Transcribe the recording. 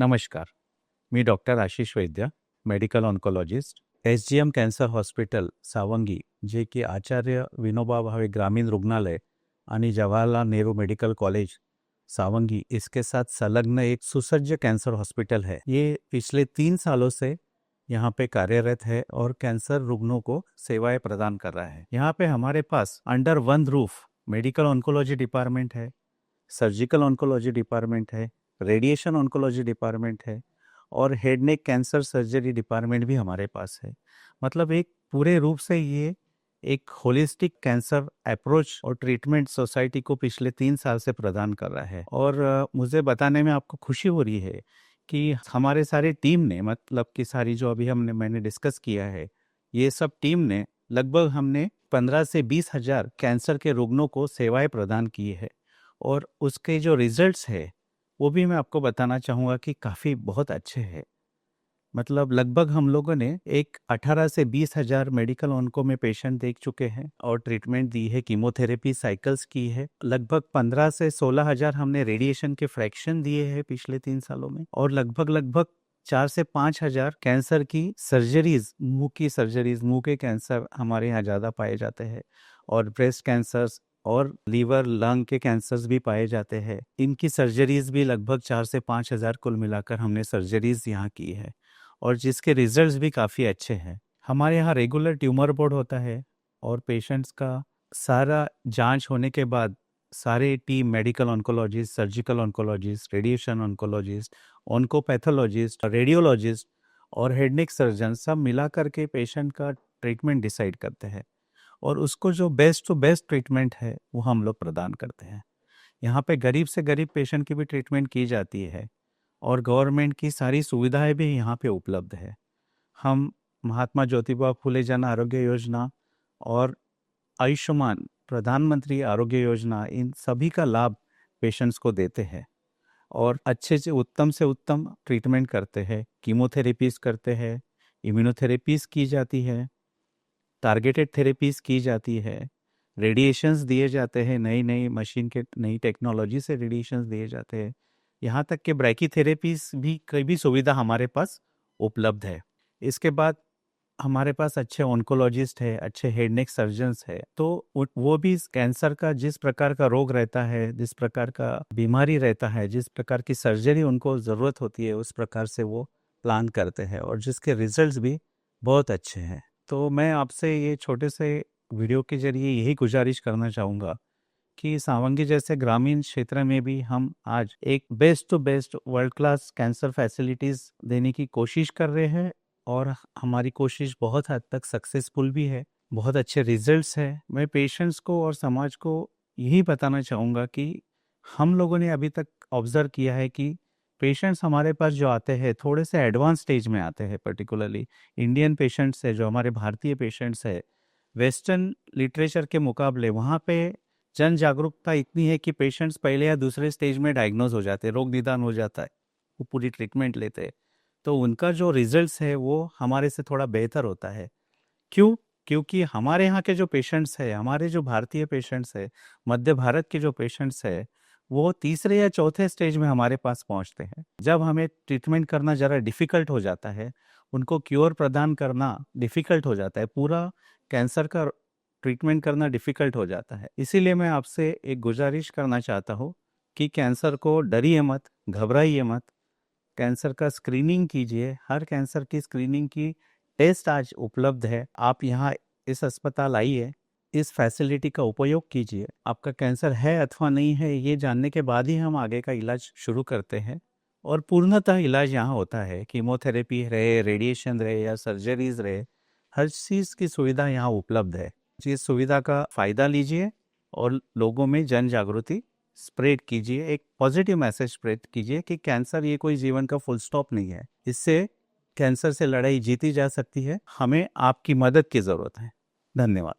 नमस्कार. मी doctor Ashish Vaidya, medical oncologist, SGM cancer hospital Sawangi, जे की आचार्य विनोबा भावे ग्रामीण रुग्णालय आणि जवाहरलाल नेहरू मेडिकल कॉलेज सावंगी इसके साथ संलग्न एक सुसज्ज कैंसर हॉस्पिटल है. ये पिछले 3 सालों से यहाँ पे कार्यरत है और कैंसर रुग्णों को सेवाएं प्रदान कर रहा है. यहाँ पे हमारे पास under one roof medical oncology department है, सर्जिकल ऑन्कोलॉजी डिपार्टमेंट है, रेडिएशन ऑन्कोलॉजी डिपार्टमेंट है और head neck cancer surgery department भी हमारे पास है. मतलब एक पूरे रूप से ये एक होलिस्टिक कैंसर अप्रोच और ट्रीटमेंट सोसाइटी को पिछले 3 साल से प्रदान कर रहा है. और मुझे बताने में आपको खुशी हो रही है कि हमारे सारे टीम ने, मतलब कि सारी जो अभी मैंने डिस्कस किया है, ये सब टीम ने लगभग हमने 15 से 20 हजार कैंसर के रुग्णों को सेवाएं प्रदान की है. और उसके जो रिजल्ट्स है वो भी मैं आपको बताना चाहूँगा कि काफ़ी बहुत अच्छे हैं. मतलब लगभग हम लोगों ने एक 18 से 20 हजार मेडिकल ऑन्को में पेशेंट देख चुके हैं और ट्रीटमेंट दी है, कीमोथेरेपी साइकिल्स की है. लगभग 15 से 16 हजार हमने रेडिएशन के फ्रैक्शन दिए हैं पिछले 3 सालों में. और लगभग 4 से 5 हजार कैंसर की सर्जरीज, मुंह के कैंसर हमारे यहाँ ज़्यादा पाए जाते हैं और ब्रेस्ट कैंसर्स और लीवर लंग के कैंसर्स भी पाए जाते हैं. इनकी सर्जरीज भी लगभग 4 से 5 हजार कुल मिलाकर हमने सर्जरीज यहाँ की है और जिसके रिजल्ट्स भी काफ़ी अच्छे हैं. हमारे यहाँ रेगुलर ट्यूमर बोर्ड होता है और पेशेंट्स का सारा जांच होने के बाद सारे team medical oncologist, surgical oncologist, radiation oncologist, oncopathologist, radiologist और हेड नेक सर्जन सब मिला करके पेशेंट का ट्रीटमेंट डिसाइड करते हैं और उसको जो बेस्ट टू बेस्ट ट्रीटमेंट है वो हम लोग प्रदान करते हैं. यहाँ पे गरीब से गरीब पेशेंट की भी ट्रीटमेंट की जाती है और गवर्नमेंट की सारी सुविधाएं भी यहाँ पे उपलब्ध है. हम महात्मा ज्योतिबा फुले जन आरोग्य योजना और आयुष्मान प्रधानमंत्री आरोग्य योजना, इन सभी का लाभ पेशेंट्स को देते हैं और अच्छे से उत्तम ट्रीटमेंट करते हैं. कीमोथेरेपीज करते हैं, इम्यूनोथेरेपीज की जाती है, टारगेटेड थेरेपीज की जाती है, रेडिएशंस दिए जाते हैं, नई मशीन के नई टेक्नोलॉजी से रेडिएशंस दिए जाते हैं. यहाँ तक कि ब्रैकीथेरेपीज भी कई भी सुविधा हमारे पास उपलब्ध है. इसके बाद हमारे पास अच्छे ऑन्कोलॉजिस्ट है, अच्छे हेड नेक सर्जन्स है, तो वो भी कैंसर का जिस प्रकार का रोग रहता है, जिस प्रकार का बीमारी रहता है, जिस प्रकार की सर्जरी उनको ज़रूरत होती है, उस प्रकार से वो प्लान करते हैं और जिसके रिजल्ट्स भी बहुत अच्छे हैं. तो मैं आपसे ये छोटे से वीडियो के जरिए यही गुजारिश करना चाहूँगा कि सावंगी जैसे ग्रामीण क्षेत्र में भी हम आज एक best to best world class cancer facilities देने की कोशिश कर रहे हैं और हमारी कोशिश बहुत हद तक सक्सेसफुल भी है. बहुत अच्छे रिजल्ट्स हैं. मैं पेशेंट्स को और समाज को यही बताना चाहूँगा कि हम लोगों ने अभी तक ऑब्जर्व किया है कि पेशेंट्स हमारे पास जो आते हैं थोड़े से एडवांस स्टेज में आते हैं. पर्टिकुलरली इंडियन पेशेंट्स है, जो हमारे भारतीय पेशेंट्स है, वेस्टर्न लिटरेचर के मुकाबले वहाँ पे जन जागरूकता इतनी है कि पेशेंट्स पहले या दूसरे स्टेज में डायग्नोज हो जाते हैं, रोग निदान हो जाता है, वो पूरी ट्रीटमेंट लेते हैं, तो उनका जो रिजल्ट्स है वो हमारे से थोड़ा बेहतर होता है. क्यों? क्योंकि हमारे यहाँ के जो पेशेंट्स है, हमारे जो भारतीय पेशेंट्स है, मध्य भारत के जो पेशेंट्स है, वो तीसरे या चौथे स्टेज में हमारे पास पहुँचते हैं. जब हमें ट्रीटमेंट करना ज़रा डिफ़िकल्ट हो जाता है, उनको क्योर प्रदान करना डिफ़िकल्ट हो जाता है, पूरा कैंसर का ट्रीटमेंट करना डिफ़िकल्ट हो जाता है. इसीलिए मैं आपसे एक गुजारिश करना चाहता हूँ कि कैंसर को डरिए मत, घबराइए मत. कैंसर का स्क्रीनिंग कीजिए. हर कैंसर की स्क्रीनिंग की टेस्ट आज उपलब्ध है. आप यहाँ इस अस्पताल आइए, इस फैसिलिटी का उपयोग कीजिए. आपका कैंसर है अथवा नहीं है ये जानने के बाद ही हम आगे का इलाज शुरू करते हैं और पूर्णतः इलाज यहाँ होता है. कीमोथेरेपी रहे, रेडिएशन रहे या सर्जरीज रहे, हर चीज़ की सुविधा यहाँ उपलब्ध है. इस सुविधा का फ़ायदा लीजिए और लोगों में जन जागृति स्प्रेड कीजिए. एक पॉजिटिव मैसेज स्प्रेड कीजिए कि कैंसर ये कोई जीवन का फुल स्टॉप नहीं है. इससे कैंसर से लड़ाई जीती जा सकती है. हमें आपकी मदद की ज़रूरत है. धन्यवाद.